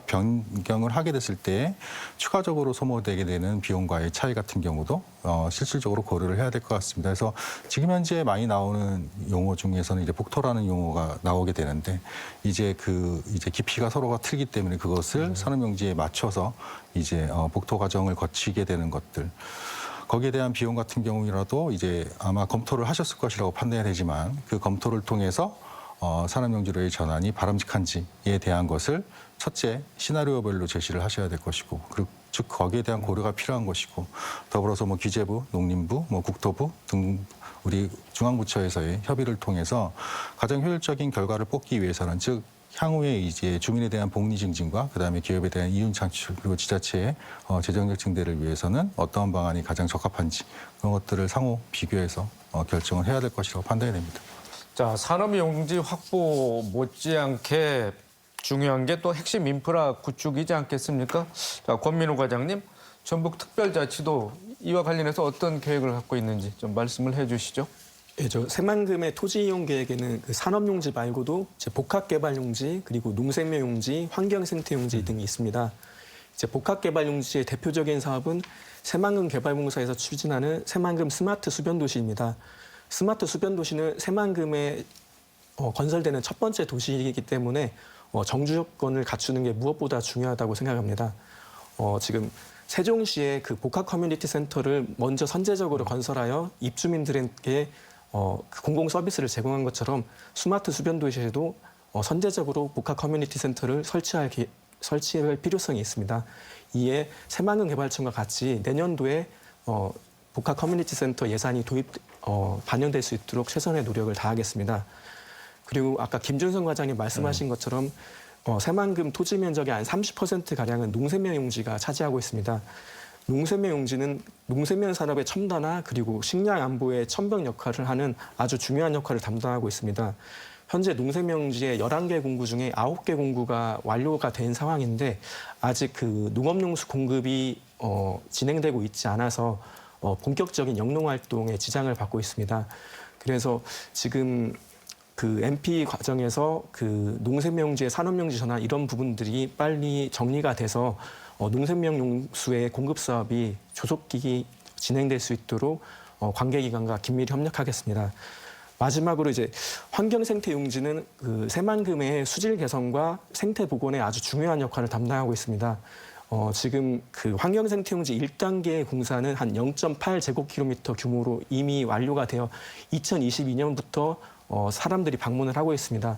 변경을 하게 됐을 때 추가적으로 소모되게 되는 비용과의 차이 같은 경우도 실질적으로 고려를 해야 될 것 같습니다. 그래서 지금 현재 많이 나오는 용어 중에서는 이제 복토라는 용어가 나오게 되는데 이제 깊이가 서로가 틀기 때문에 그것을 산업용지에 맞춰서 이제 복토 과정을 거치게 되는 것들. 거기에 대한 비용 같은 경우라도 이제 아마 검토를 하셨을 것이라고 판단이 되지만 그 검토를 통해서 산업용지로의 전환이 바람직한지에 대한 것을 첫째 시나리오별로 제시를 하셔야 될 것이고, 그리고 즉 거기에 대한 고려가 필요한 것이고, 더불어서 뭐 기재부, 농림부, 뭐 국토부 등 우리 중앙부처에서의 협의를 통해서 가장 효율적인 결과를 뽑기 위해서는, 즉 향후에 이제 주민에 대한 복리 증진과 그다음에 기업에 대한 이윤 창출, 그리고 지자체의 재정적 증대를 위해서는 어떠한 방안이 가장 적합한지, 그런 것들을 상호 비교해서 결정을 해야 될 것이라고 판단이 됩니다. 자, 산업용지 확보 못지않게 중요한 게 또 핵심 인프라 구축이지 않겠습니까? 자, 권민우 과장님, 전북특별자치도 이와 관련해서 어떤 계획을 갖고 있는지 좀 말씀을 해주시죠. 예, 저 새만금의 토지 이용 계획에는 그 산업용지 말고도 이제 복합개발용지, 그리고 농생명용지, 환경생태용지 등이 있습니다. 이제 복합개발용지의 대표적인 사업은 새만금 개발공사에서 추진하는 새만금 스마트 수변도시입니다. 스마트 수변도시는 새만금에 건설되는 첫 번째 도시이기 때문에 정주 요건을 갖추는 게 무엇보다 중요하다고 생각합니다. 지금 세종시의 그 복합 커뮤니티 센터를 먼저 선제적으로 건설하여 입주민들에게 그 공공 서비스를 제공한 것처럼 스마트 수변 도시에도 선제적으로 복합 커뮤니티 센터를 설치할 필요성이 있습니다. 이에 새만금 개발청과 같이 내년도에 복합 커뮤니티 센터 예산이 반영될 수 있도록 최선의 노력을 다하겠습니다. 그리고 아까 김준성 과장님 말씀하신 것처럼 새만금 토지 면적의 한 30%가량은 농생명 용지가 차지하고 있습니다. 농생명 용지는 농생명 산업의 첨단화 그리고 식량 안보의 첨병 역할을 하는 아주 중요한 역할을 담당하고 있습니다. 현재 농생명 용지의 11개 공구 중에 9개 공구가 완료가 된 상황인데 아직 그 농업용수 공급이 진행되고 있지 않아서 본격적인 영농 활동에 지장을 받고 있습니다. 그래서 지금 그 MP 과정에서 그 농생명지의 산업용지 전환 이런 부분들이 빨리 정리가 돼서 농생명 용수의 공급 사업이 조속히 진행될 수 있도록 관계기관과 긴밀히 협력하겠습니다. 마지막으로 이제 환경생태용지는 그 새만금의 수질 개선과 생태 복원에 아주 중요한 역할을 담당하고 있습니다. 지금 그 환경생태용지 1단계 공사는 한 0.8제곱킬로미터 규모로 이미 완료가 되어 2022년부터 사람들이 방문을 하고 있습니다.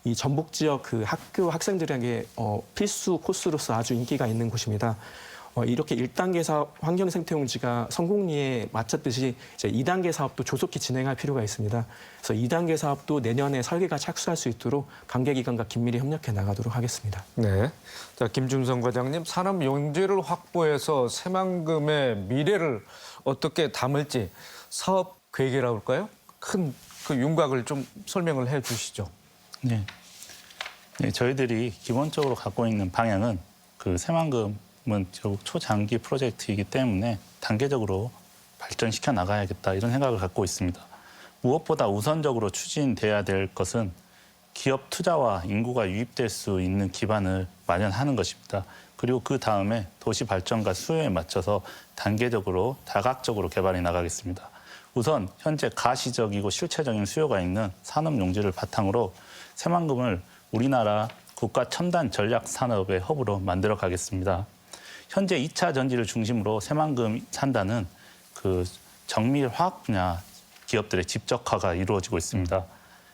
이 전북 지역 그 학교 학생들에게 필수 코스로서 아주 인기가 있는 곳입니다. 이렇게 1단계 사업 환경생태용지가 성공리에 마쳤듯이 이제 2단계 사업도 조속히 진행할 필요가 있습니다. 그래서 2단계 사업도 내년에 설계가 착수할 수 있도록 관계기관과 긴밀히 협력해 나가도록 하겠습니다. 네. 자, 김준성 과장님, 산업 용지를 확보해서 새만금의 미래를 어떻게 담을지 사업 계획이라고 할까요? 큰 그 윤곽을 좀 설명을 해 주시죠. 네. 네, 저희들이 기본적으로 갖고 있는 방향은 그 새만금은 결국 초장기 프로젝트이기 때문에 단계적으로 발전시켜 나가야겠다 이런 생각을 갖고 있습니다. 무엇보다 우선적으로 추진돼야 될 것은 기업 투자와 인구가 유입될 수 있는 기반을 마련하는 것입니다. 그리고 그 다음에 도시 발전과 수요에 맞춰서 단계적으로 다각적으로 개발해 나가겠습니다. 우선 현재 가시적이고 실체적인 수요가 있는 산업 용지를 바탕으로 새만금을 우리나라 국가 첨단 전략 산업의 허브로 만들어 가겠습니다. 현재 2차 전지를 중심으로 새만금 산다는 그 정밀 화학 분야 기업들의 집적화가 이루어지고 있습니다.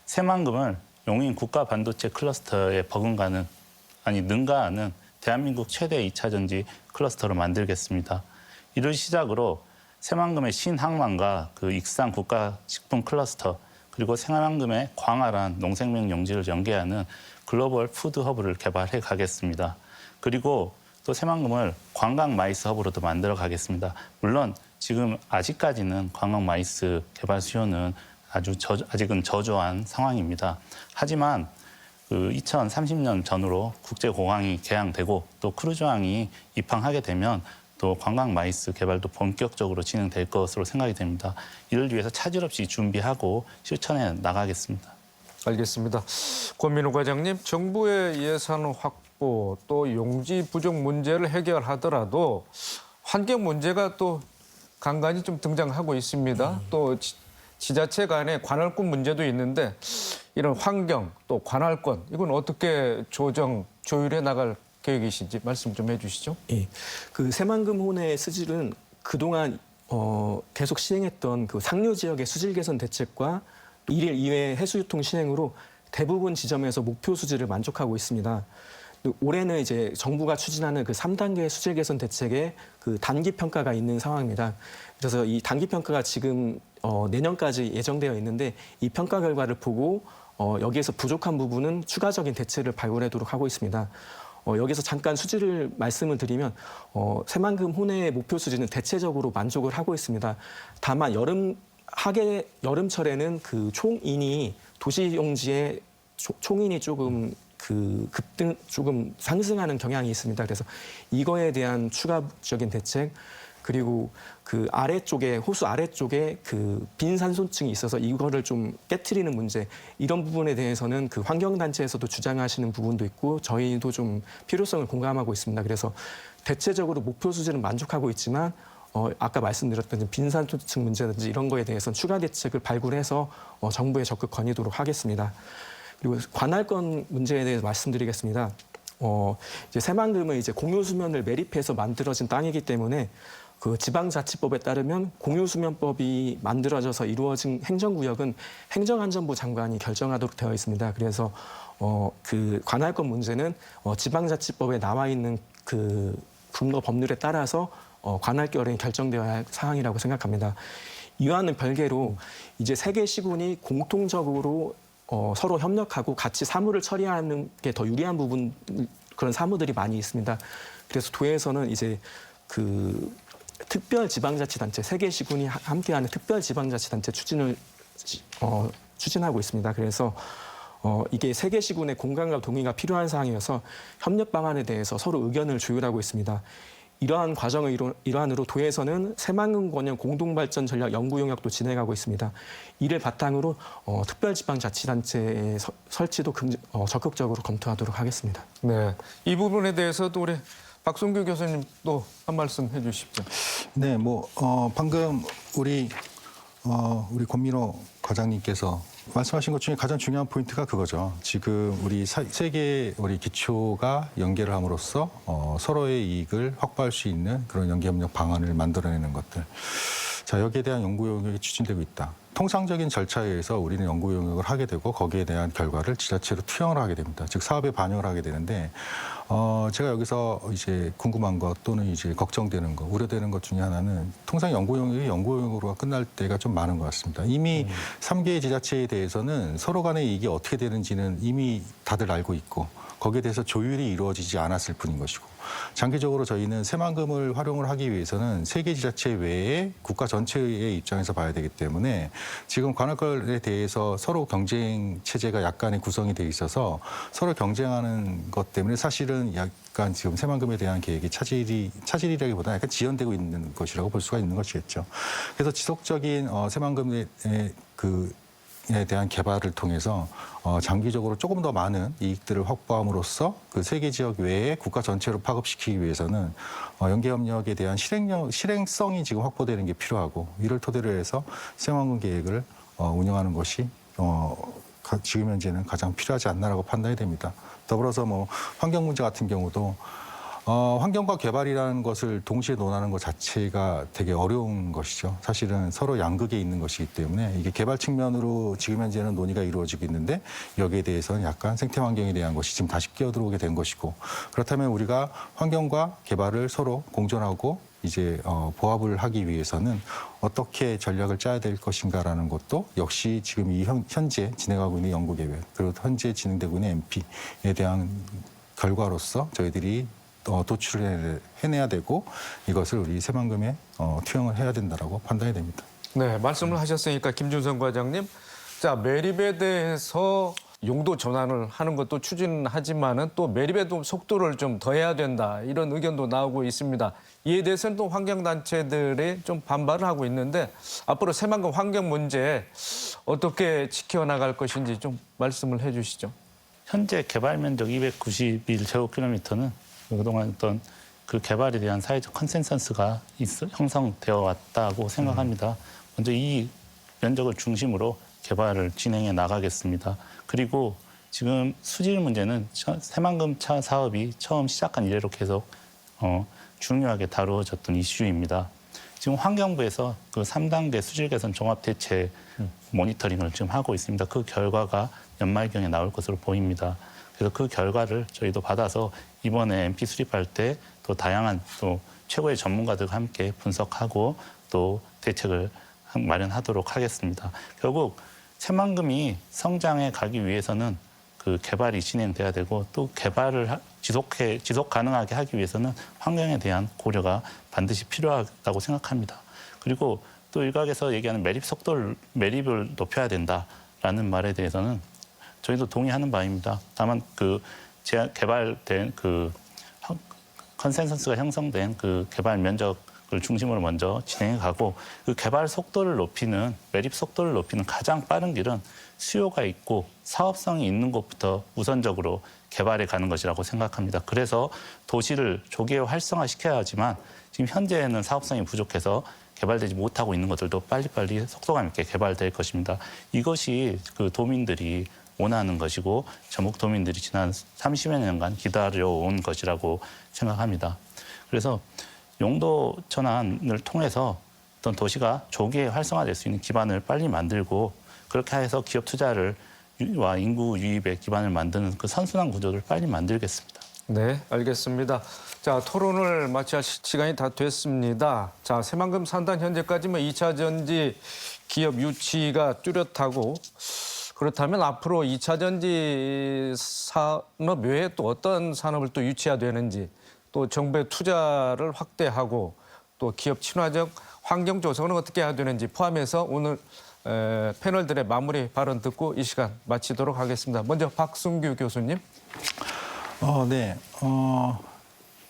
새만금을 용인 국가 반도체 클러스터에 능가하는 대한민국 최대 2차 전지 클러스터로 만들겠습니다. 이를 시작으로 새만금의 신항만과 그 익산 국가식품 클러스터 그리고 새만금의 광활한 농생명 용지를 연계하는 글로벌 푸드 허브를 개발해 가겠습니다. 그리고 또 새만금을 관광 마이스 허브로도 만들어 가겠습니다. 물론 지금 아직까지는 관광 마이스 개발 수요는 아직은 저조한 상황입니다. 하지만 그 2030년 전후로 국제공항이 개항되고 또 크루즈항이 입항하게 되면 또 관광 마이스 개발도 본격적으로 진행될 것으로 생각이 됩니다. 이를 위해서 차질 없이 준비하고 실천해 나가겠습니다. 알겠습니다. 권민우 과장님, 정부의 예산 확보 또 용지 부족 문제를 해결하더라도 환경 문제가 또 간간히 좀 등장하고 있습니다. 또 지자체 간의 관할권 문제도 있는데 이런 환경 또 관할권 이건 어떻게 조율해 나갈 계획이신지 말씀 좀 해주시죠. 예, 그 새만금 호내의 수질은 그동안 계속 시행했던 그 상류 지역의 수질 개선 대책과 1일 2회 해수유통 시행으로 대부분 지점에서 목표 수지를 만족하고 있습니다. 올해는 이제 정부가 추진하는 그 3단계 수질 개선 대책에 그 단기 평가가 있는 상황입니다. 그래서 이 단기 평가가 지금 내년까지 예정되어 있는데 이 평가 결과를 보고 여기에서 부족한 부분은 추가적인 대책을 발굴하도록 하고 있습니다. 여기서 잠깐 수지를 말씀을 드리면 새만금 호내의 목표 수지는 대체적으로 만족을 하고 있습니다. 다만 여름철에는 그 총인이 도시용지의 총인이 조금 조금 상승하는 경향이 있습니다. 그래서 이거에 대한 추가적인 대책 그리고 그 아래쪽에 호수 아래쪽에 그 빈산소층이 있어서 이거를 좀 깨트리는 문제 이런 부분에 대해서는 그 환경단체에서도 주장하시는 부분도 있고 저희도 좀 필요성을 공감하고 있습니다. 그래서 대체적으로 목표 수준은 만족하고 있지만 아까 말씀드렸던 빈산소층 문제든지 이런 거에 대해서는 추가 대책을 발굴해서 정부에 적극 건의도록 하겠습니다. 그리고 관할권 문제에 대해서 말씀드리겠습니다. 이제 새만금은 이제 공유수면을 매립해서 만들어진 땅이기 때문에 그 지방자치법에 따르면 공유수면법이 만들어져서 이루어진 행정구역은 행정안전부 장관이 결정하도록 되어 있습니다. 그래서 그 관할권 문제는 지방자치법에 나와 있는 그 근거 법률에 따라서 관할결이 결정되어야 할 사항이라고 생각합니다. 이와는 별개로 이제 세 개 시군이 공통적으로 서로 협력하고 같이 사무를 처리하는 게 더 유리한 부분 그런 사무들이 많이 있습니다. 그래서 도에서는 이제 그 특별지방자치단체 세 개 시군이 함께하는 특별지방자치단체 추진하고 있습니다. 그래서 이게 세 개 시군의 공감과 동의가 필요한 사항이어서 협력 방안에 대해서 서로 의견을 조율하고 있습니다. 이러한 과정의 일환으로 도에서는 새만금 권역 공동발전 전략 연구 용역도 진행하고 있습니다. 이를 바탕으로 특별지방자치단체의 설치도 적극적으로 검토하도록 하겠습니다. 네, 이 부분에 대해서도 우리 박성규 교수님도 한 말씀 해주십시오. 네, 방금 우리 권민호 과장님께서 말씀하신 것 중에 가장 중요한 포인트가 그거죠. 지금 우리 세계 우리 기초가 연계를 함으로써 서로의 이익을 확보할 수 있는 그런 연계협력 방안을 만들어내는 것들. 자, 여기에 대한 연구 용역이 추진되고 있다. 통상적인 절차에 의해서 우리는 연구 용역을 하게 되고 거기에 대한 결과를 지자체로 투영을 하게 됩니다. 즉 사업에 반영을 하게 되는데 제가 여기서 이제 궁금한 것 또는 이제 걱정되는 것, 우려되는 것 중에 하나는 통상 연구 용역으로 끝날 때가 좀 많은 것 같습니다. 이미 3개의 지자체에 대해서는 서로 간의 이익이 어떻게 되는지는 이미 다들 알고 있고 거기에 대해서 조율이 이루어지지 않았을 뿐인 것이고 장기적으로 저희는 새만금을 활용을 하기 위해서는 3개 지자체 외에 국가 전체의 입장에서 봐야 되기 때문에 지금 관할권에 대해서 서로 경쟁 체제가 약간의 구성이 돼 있어서 서로 경쟁하는 것 때문에 사실은 약간 지금 새만금에 대한 계획이 차질이라기보다는 약간 지연되고 있는 것이라고 볼 수가 있는 것이겠죠. 그래서 지속적인 새만금의 에 대한 개발을 통해서 장기적으로 조금 더 많은 이익들을 확보함으로써 그 세계 지역 외에 국가 전체로 파급시키기 위해서는 연계협력에 대한 실행성이 지금 확보되는 게 필요하고 이를 토대로 해서 새만금 계획을 운영하는 것이 지금 현재는 가장 필요하지 않나라고 판단이 됩니다. 더불어서 환경 문제 같은 경우도 환경과 개발이라는 것을 동시에 논하는 것 자체가 되게 어려운 것이죠. 사실은 서로 양극에 있는 것이기 때문에 이게 개발 측면으로 지금 현재는 논의가 이루어지고 있는데 여기에 대해서는 약간 생태환경에 대한 것이 지금 다시 끼어들어오게 된 것이고 그렇다면 우리가 환경과 개발을 서로 공존하고 이제 보합을 하기 위해서는 어떻게 전략을 짜야 될 것인가라는 것도 역시 지금 이 현재 진행하고 있는 연구계획 그리고 현재 진행되고 있는 MP에 대한 결과로서 저희들이 도출을 해내야 되고 이것을 우리 새만금에 투영을 해야 된다라고 판단이 됩니다. 네, 말씀을 하셨으니까 김준성 과장님, 자 매립에 대해서 용도 전환을 하는 것도 추진하지만은 또 매립의 속도를 좀 더해야 된다 이런 의견도 나오고 있습니다. 이에 대해서는 또 환경단체들이 좀 반발을 하고 있는데 앞으로 새만금 환경 문제 어떻게 지켜나갈 것인지 좀 말씀을 해주시죠. 현재 개발 면적 291제곱킬로미터는 그동안 어떤 그 개발에 대한 사회적 컨센서스가 형성되어 왔다고 생각합니다. 먼저 이 면적을 중심으로 개발을 진행해 나가겠습니다. 그리고 지금 수질 문제는 새만금 차 사업이 처음 시작한 이래로 계속 중요하게 다루어졌던 이슈입니다. 지금 환경부에서 그 3단계 수질 개선 종합 대책 모니터링을 지금 하고 있습니다. 그 결과가 연말경에 나올 것으로 보입니다. 그래서 그 결과를 저희도 받아서 이번에 MP 수립할 때 또 다양한 또 최고의 전문가들과 함께 분석하고 또 대책을 마련하도록 하겠습니다. 결국 새만금이 성장해 가기 위해서는 그 개발이 진행돼야 되고 또 개발을 지속 가능하게 하기 위해서는 환경에 대한 고려가 반드시 필요하다고 생각합니다. 그리고 또 일각에서 얘기하는 매립을 높여야 된다라는 말에 대해서는 저희도 동의하는 바입니다. 다만 그 개발된 그 컨센서스가 형성된 그 개발 면적을 중심으로 먼저 진행해 가고 그 개발 속도를 높이는 매립 속도를 높이는 가장 빠른 길은 수요가 있고 사업성이 있는 곳부터 우선적으로 개발해 가는 것이라고 생각합니다. 그래서 도시를 조기에 활성화시켜야 하지만 지금 현재는 사업성이 부족해서 개발되지 못하고 있는 것들도 빨리빨리 속도감 있게 개발될 것입니다. 이것이 그 도민들이 원하는 것이고 전북 도민들이 지난 30여 년간 기다려온 것이라고 생각합니다. 그래서 용도 전환을 통해서 어떤 도시가 조기에 활성화될 수 있는 기반을 빨리 만들고 그렇게 해서 기업 투자와 인구 유입의 기반을 만드는 그 선순환 구조를 빨리 만들겠습니다. 네, 알겠습니다. 자, 토론을 마칠 시간이 다 됐습니다. 자, 새만금 산단 현재까지 2차 전지 기업 유치가 뚜렷하고 그렇다면 앞으로 2차 전지 산업 외에 또 어떤 산업을 또 유치해야 되는지 또 정부의 투자를 확대하고 또 기업 친화적 환경 조성은 어떻게 해야 되는지 포함해서 오늘 패널들의 마무리 발언 듣고 이 시간 마치도록 하겠습니다. 먼저 박순규 교수님. 네.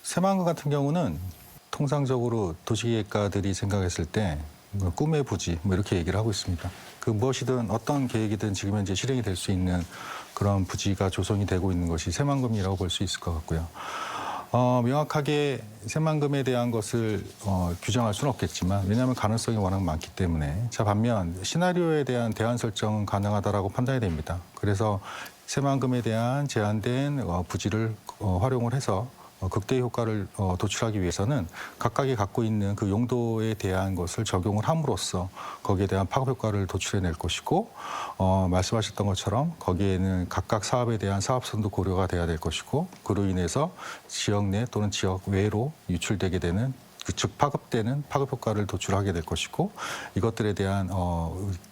새만금 같은 경우는 통상적으로 도시계획가들이 생각했을 때 꿈의 부지 이렇게 얘기를 하고 있습니다. 그 무엇이든 어떤 계획이든 지금 현재 실행이 될 수 있는 그런 부지가 조성이 되고 있는 것이 새만금이라고 볼 수 있을 것 같고요. 명확하게 새만금에 대한 것을 규정할 수는 없겠지만 왜냐하면 가능성이 워낙 많기 때문에 자 반면 시나리오에 대한 대안 설정은 가능하다라고 판단이 됩니다. 그래서 새만금에 대한 제한된 부지를 활용을 해서 극대 효과를 도출하기 위해서는 각각이 갖고 있는 그 용도에 대한 것을 적용을 함으로써 거기에 대한 파급 효과를 도출해낼 것이고 말씀하셨던 것처럼 거기에는 각각 사업에 대한 사업성도 고려가 돼야 될 것이고 그로 인해서 지역 내 또는 지역 외로 유출되게 되는 즉 파급되는 파급 효과를 도출하게 될 것이고 이것들에 대한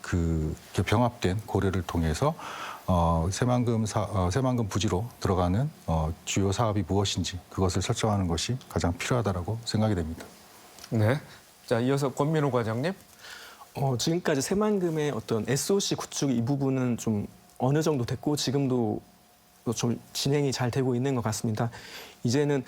그 병합된 고려를 통해서 새만금 부지로 들어가는 주요 사업이 무엇인지 그것을 설정하는 것이 가장 필요하다라고 생각이 됩니다. 네. 자, 이어서 권민우 과장님. 지금까지 새만금의 어떤 SOC 구축 이 부분은 좀 어느 정도 됐고 지금도 좀 진행이 잘 되고 있는 것 같습니다. 이제는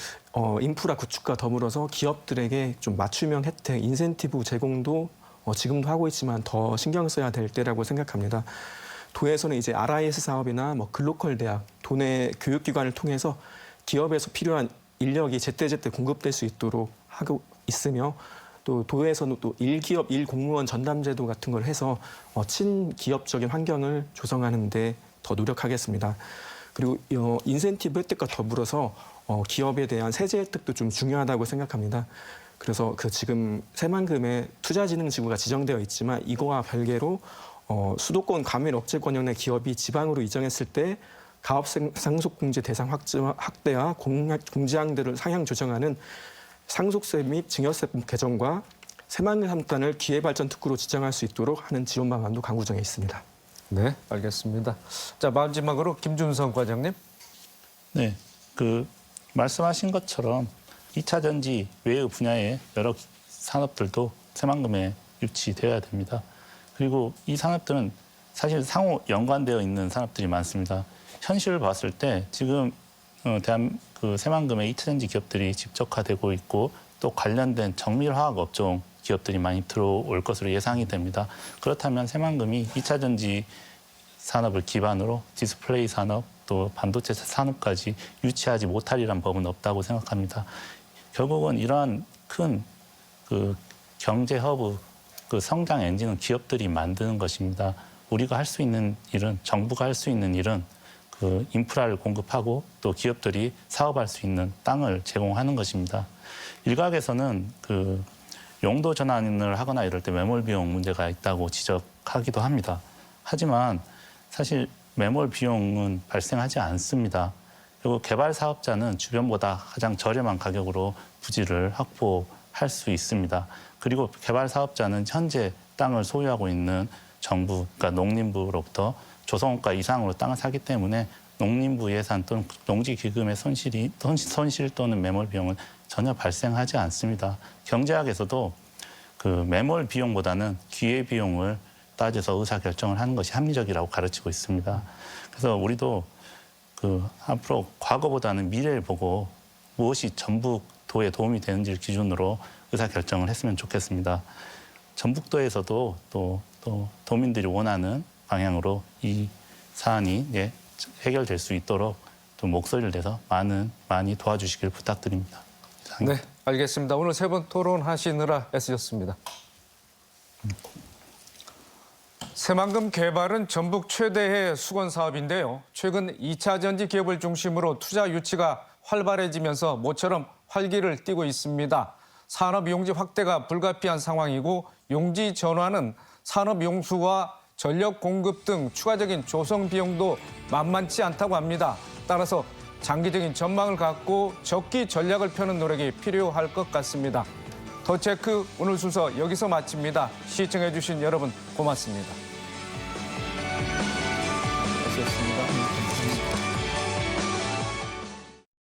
인프라 구축과 더불어서 기업들에게 좀 맞춤형 혜택, 인센티브 제공도 지금도 하고 있지만 더 신경 써야 될 때라고 생각합니다. 도에서는 이제 RIS 사업이나 글로컬 대학, 도내 교육기관을 통해서 기업에서 필요한 인력이 제때제때 공급될 수 있도록 하고 있으며 또 도에서는 또 1기업 1공무원 전담 제도 같은 걸 해서 친기업적인 환경을 조성하는 데 더 노력하겠습니다. 그리고 인센티브 혜택과 더불어서 기업에 대한 세제 혜택도 좀 중요하다고 생각합니다. 그래서 지금 새만금에 투자진흥지구가 지정되어 있지만 이거와 별개로 수도권 가면 업체권역 내 기업이 지방으로 이전했을 때 가업 상속공제 대상 확대와 공제항들을 상향 조정하는 상속세 및 증여세법 개정과 새만금 3단을 기회발전 특구로 지정할 수 있도록 하는 지원 방안도 강구정에 있습니다. 네, 알겠습니다. 자, 마지막으로 김준성 과장님. 네, 말씀하신 것처럼 2차 전지 외의 분야의 여러 산업들도 새만금에 유치되어야 됩니다. 그리고 이 산업들은 사실 상호 연관되어 있는 산업들이 많습니다. 현실을 봤을 때 지금 새만금의 2차 전지 기업들이 집적화되고 있고 또 관련된 정밀화학 업종 기업들이 많이 들어올 것으로 예상이 됩니다. 그렇다면 새만금이 2차 전지 산업을 기반으로 디스플레이 산업 또 반도체 산업까지 유치하지 못하리란 법은 없다고 생각합니다. 결국은 이러한 큰 경제 허브 성장 엔진은 기업들이 만드는 것입니다. 우리가 할 수 있는 일은 정부가 할 수 있는 일은 인프라를 공급하고 또 기업들이 사업할 수 있는 땅을 제공하는 것입니다. 일각에서는 용도 전환을 하거나 이럴 때 매몰 비용 문제가 있다고 지적하기도 합니다. 하지만 사실 매몰 비용은 발생하지 않습니다. 그리고 개발 사업자는 주변보다 가장 저렴한 가격으로 부지를 확보할 수 있습니다. 그리고 개발 사업자는 현재 땅을 소유하고 있는 정부, 그러니까 농림부로부터 조성원가 이상으로 땅을 사기 때문에 농림부 예산 또는 농지기금의 손실 또는 매몰 비용은 전혀 발생하지 않습니다. 경제학에서도 그 매몰 비용보다는 기회 비용을 따져서 의사결정을 하는 것이 합리적이라고 가르치고 있습니다. 그래서 우리도 그 앞으로 과거보다는 미래를 보고 무엇이 전북도에 도움이 되는지를 기준으로 의사결정을 했으면 좋겠습니다. 전북도에서도 또 도민들이 원하는 방향으로 이 사안이 해결될 수 있도록 좀 목소리를 내서 많이 도와주시길 부탁드립니다. 네, 알겠습니다. 오늘 세 분 토론하시느라 애쓰셨습니다. 새만금 개발은 전북 최대의 수건 사업인데요. 최근 2차 전지 기업을 중심으로 투자 유치가 활발해지면서 모처럼 활기를 띠고 있습니다. 산업 용지 확대가 불가피한 상황이고 용지 전환은 산업 용수와 전력 공급 등 추가적인 조성 비용도 만만치 않다고 합니다. 따라서 장기적인 전망을 갖고 적기 전략을 펴는 노력이 필요할 것 같습니다. 더 체크 오늘 순서 여기서 마칩니다. 시청해주신 여러분 고맙습니다. 수고하셨습니다.